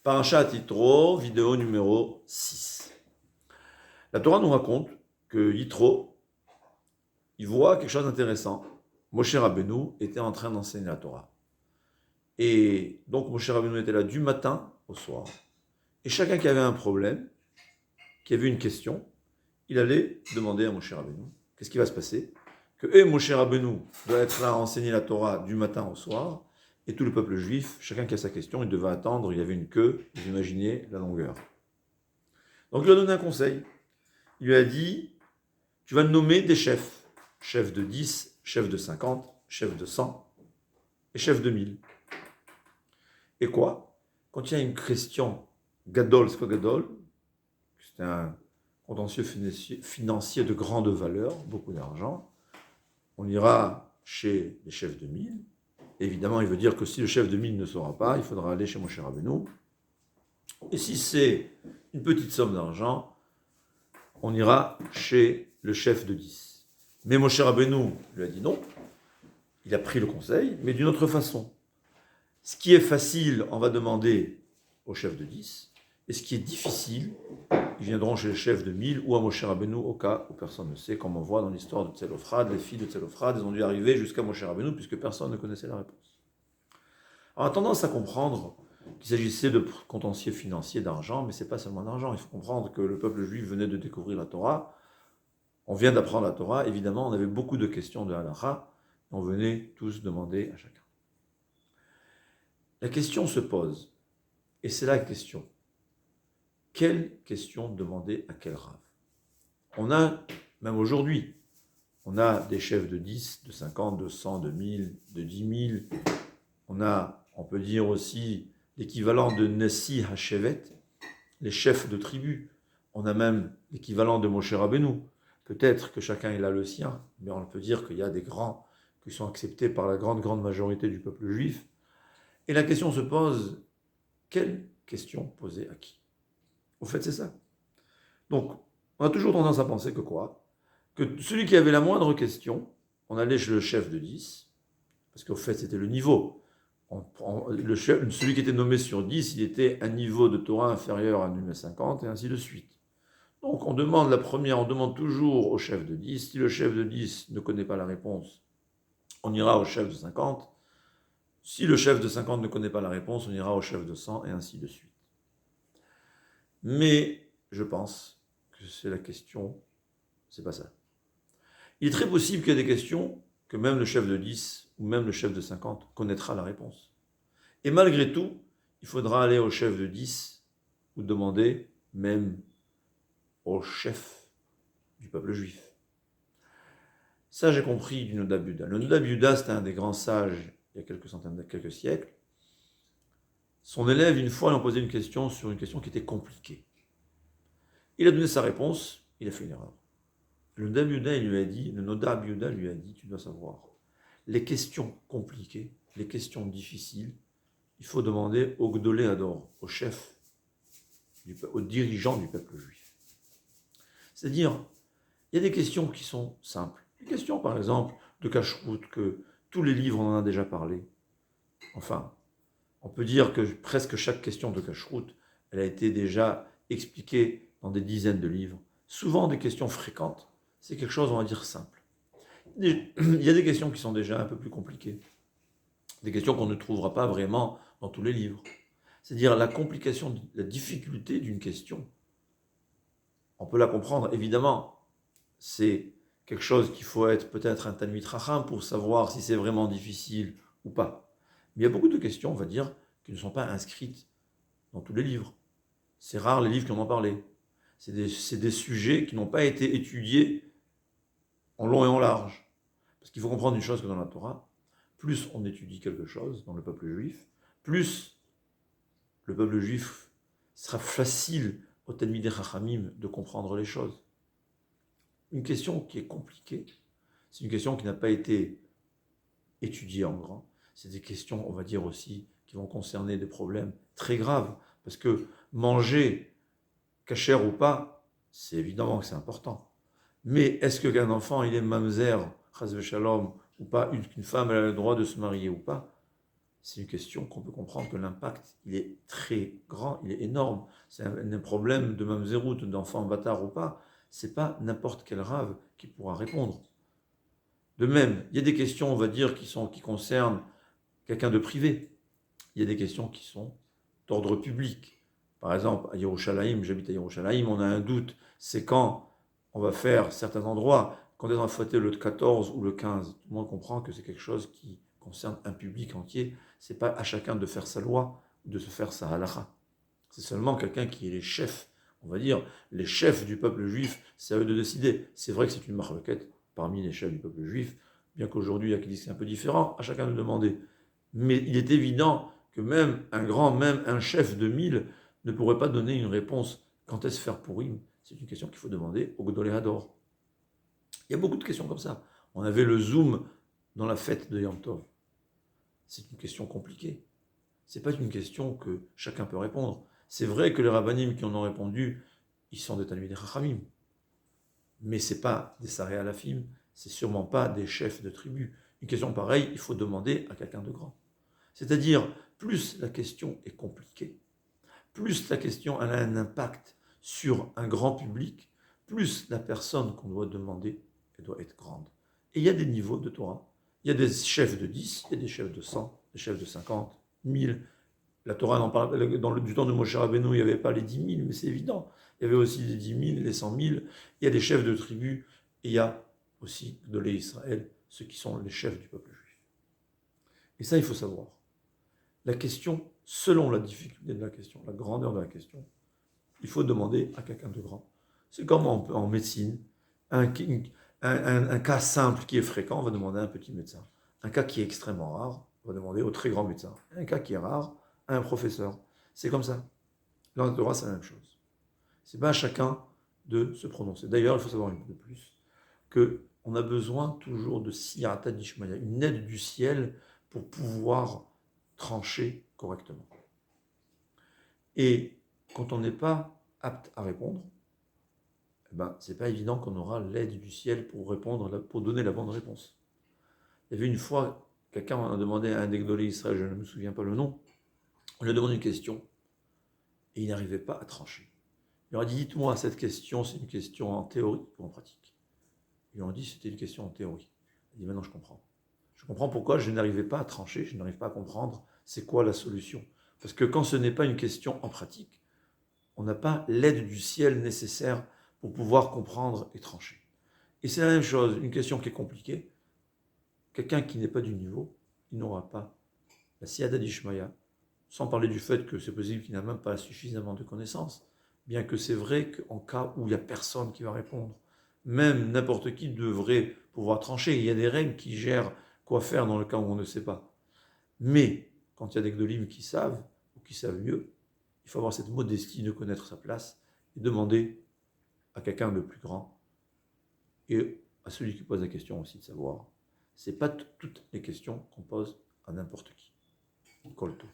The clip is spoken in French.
Parashat Yitro, vidéo numéro 6. La Torah nous raconte que Yitro, il voit quelque chose d'intéressant. Moshe Rabbeinu était en train d'enseigner la Torah. Et donc Moshe Rabbeinu était là du matin au soir. Et chacun qui avait un problème, qui avait une question, il allait demander à Moshe Rabbeinu qu'est-ce qui va se passer. Que Moshe Rabbeinu doit être là à enseigner la Torah du matin au soir. Et tout le peuple juif, chacun qui a sa question, il devait attendre, il y avait une queue, vous imaginez la longueur. Donc il lui a donné un conseil. Il lui a dit, tu vas nommer des chefs. Chef de 10, chef de 50, chef de 100 et chef de 1000. Et quoi? Quand il y a une question, gadol, c'est quoi gadol? C'est un contentieux financier de grande valeur, beaucoup d'argent. On ira chez les chefs de 1000. Évidemment, il veut dire que si le chef de 1000 ne saura pas, il faudra aller chez Moshe Rabbeinu. Et si c'est une petite somme d'argent, on ira chez le chef de 10. Mais Moshe Rabbeinu lui a dit non. Il a pris le conseil, mais d'une autre façon. Ce qui est facile, on va demander au chef de 10. Et ce qui est difficile, ils viendront chez le chef de 1000 ou à Moshe Rabbeinu au cas où personne ne sait, comme on voit dans l'histoire de Tzélophrad. Les filles de Tzélophrad, elles ont dû arriver jusqu'à Moshe Rabbeinu puisque personne ne connaissait la réponse. Alors, on a tendance à comprendre qu'il s'agissait de contentieux financiers d'argent, mais ce n'est pas seulement d'argent. Il faut comprendre que le peuple juif venait de découvrir la Torah. On vient d'apprendre la Torah. Évidemment, on avait beaucoup de questions de halakha. On venait tous demander à chacun. La question se pose, et c'est la question. Quelle question demander à quel rav? On a, même aujourd'hui, on a des chefs de 10, de 50, de 100, de 1000, de 10 000. On peut dire aussi l'équivalent de Nessi Hashevet, les chefs de tribu. On a même l'équivalent de Moshe Rabbeinu. Peut-être que chacun il a le sien, mais on peut dire qu'il y a des grands qui sont acceptés par la grande majorité du peuple juif. Et la question se pose, quelle question poser à qui? Au fait, c'est ça. Donc, on a toujours tendance à penser que quoi? Que celui qui avait la moindre question, on allait chez le chef de 10, parce qu'au fait, c'était le niveau. Celui qui était nommé sur 10, il était un niveau de Torah inférieur à numéro 50, et ainsi de suite. Donc, on demande toujours au chef de 10. Si le chef de 10 ne connaît pas la réponse, on ira au chef de 50. Si le chef de 50 ne connaît pas la réponse, on ira au chef de 100, et ainsi de suite. Mais je pense que c'est la question, c'est pas ça. Il est très possible qu'il y ait des questions que même le chef de 10 ou même le chef de 50 connaîtra la réponse. Et malgré tout, il faudra aller au chef de 10 ou demander même au chef du peuple juif. Ça, j'ai compris du Nodab Yuda. Le Nodab Yuda, c'était un des grands sages il y a quelques siècles. Son élève, une fois, lui a posé une question sur une question qui était compliquée. Il a donné sa réponse, il a fait une erreur. Le Nodab Yuda lui a dit, tu dois savoir, les questions compliquées, les questions difficiles, il faut demander au Gdolé Hador, au chef, au dirigeant du peuple juif. C'est-à-dire, il y a des questions qui sont simples. Des questions, par exemple, de cacheroute, que tous les livres, on en a déjà parlé. Enfin, on peut dire que presque chaque question de cacheroute, elle a été déjà expliquée dans des dizaines de livres. Souvent des questions fréquentes, c'est quelque chose, on va dire, simple. Il y a des questions qui sont déjà un peu plus compliquées. Des questions qu'on ne trouvera pas vraiment dans tous les livres. C'est-à-dire la complication, la difficulté d'une question. On peut la comprendre, évidemment. C'est quelque chose qu'il faut être peut-être un Talmid Chacham pour savoir si c'est vraiment difficile ou pas. Mais il y a beaucoup de questions, on va dire, qui ne sont pas inscrites dans tous les livres. C'est rare les livres qui en ont parlé. C'est des sujets qui n'ont pas été étudiés en long et en large. Parce qu'il faut comprendre une chose que dans la Torah, plus on étudie quelque chose dans le peuple juif, plus le peuple juif sera facile au Talmidei Chachamim de comprendre les choses. Une question qui est compliquée, c'est une question qui n'a pas été étudiée en grand. C'est des questions, on va dire aussi, qui vont concerner des problèmes très graves. Parce que manger, kasher ou pas, c'est évidemment que c'est important. Mais est-ce qu'un enfant, il est mamzer, chas v'shalom, ou pas, qu'une femme elle a le droit de se marier ou pas? c'est une question qu'on peut comprendre que l'impact, il est très grand, il est énorme. C'est un problème de mamzerout, d'enfant bâtard ou pas. C'est pas n'importe quel rave qui pourra répondre. De même, il y a des questions, on va dire, qui concernent quelqu'un de privé. Il y a des questions qui sont d'ordre public. Par exemple, à Yerushalayim, j'habite à Yerushalayim, on a un doute, c'est quand on va faire certains endroits, quand on va fêter le 14 ou le 15. Tout le monde comprend que c'est quelque chose qui concerne un public entier. C'est pas à chacun de faire sa loi ou de se faire sa halakha. C'est seulement quelqu'un qui est les chefs, on va dire, les chefs du peuple juif, c'est à eux de décider. C'est vrai que c'est une marloquette parmi les chefs du peuple juif, bien qu'aujourd'hui, il y a qui disent que c'est un peu différent, à chacun de demander. Mais il est évident que même un grand, même un chef de 1000 ne pourrait pas donner une réponse. Quand est-ce faire Pourim? C'est une question qu'il faut demander au Godolé Hador. Il y a beaucoup de questions comme ça. On avait le Zoom dans la fête de Yom Tov. C'est une question compliquée. C'est pas une question que chacun peut répondre. C'est vrai que les rabbinim qui en ont répondu, ils sont des Talmidei Chachamim. Mais c'est pas des Saré Alafim, c'est sûrement pas des chefs de tribu. Une question pareille, il faut demander à quelqu'un de grand. C'est-à-dire, plus la question est compliquée, plus la question elle a un impact sur un grand public, plus la personne qu'on doit demander, elle doit être grande. Et il y a des niveaux de Torah. Il y a des chefs de 10, il y a des chefs de 100, des chefs de 50, 1000. La Torah, du temps de Moshe Rabbeinu, il n'y avait pas les 10 000, mais c'est évident. Il y avait aussi les 10 000, les 100 000. Il y a des chefs de tribus, et il y a aussi de l'Israël, ceux qui sont les chefs du peuple juif. Et ça, il faut savoir. La question, selon la difficulté de la question, la grandeur de la question, il faut demander à quelqu'un de grand. C'est comme en médecine, un cas simple qui est fréquent, on va demander à un petit médecin. Un cas qui est extrêmement rare, on va demander au très grand médecin. Un cas qui est rare, à un professeur. C'est comme ça. Dans la Torah, c'est la même chose. C'est pas à chacun de se prononcer. D'ailleurs, il faut savoir une fois de plus qu'on a besoin toujours de siyata d'Ishmaïa, une aide du ciel pour pouvoir trancher correctement. Et quand on n'est pas apte à répondre, c'est pas évident qu'on aura l'aide du ciel pour répondre, pour donner la bonne réponse. Il y avait une fois, quelqu'un a demandé à un des Gdolé Israël, je ne me souviens pas le nom, on lui a demandé une question, et il n'arrivait pas à trancher. Il leur a dit, dites-moi, cette question, c'est une question en théorie ou en pratique? Ils lui ont dit, c'était une question en théorie. Il dit, maintenant je comprends. Je comprends pourquoi je n'arrivais pas à trancher, je n'arrive pas à comprendre c'est quoi la solution. Parce que quand ce n'est pas une question en pratique, on n'a pas l'aide du ciel nécessaire pour pouvoir comprendre et trancher. Et c'est la même chose, une question qui est compliquée, quelqu'un qui n'est pas du niveau, il n'aura pas la siyada d'Ishmaïa, sans parler du fait que c'est possible qu'il n'a même pas suffisamment de connaissances, bien que c'est vrai qu'en cas où il n'y a personne qui va répondre, même n'importe qui devrait pouvoir trancher. Il y a des règles qui gèrent quoi faire dans le cas où on ne sait pas. Mais quand il y a des gdolim qui savent, ou qui savent mieux, il faut avoir cette modestie de connaître sa place et demander à quelqu'un de plus grand et à celui qui pose la question aussi de savoir. Ce n'est pas toutes les questions qu'on pose à n'importe qui. Kolto.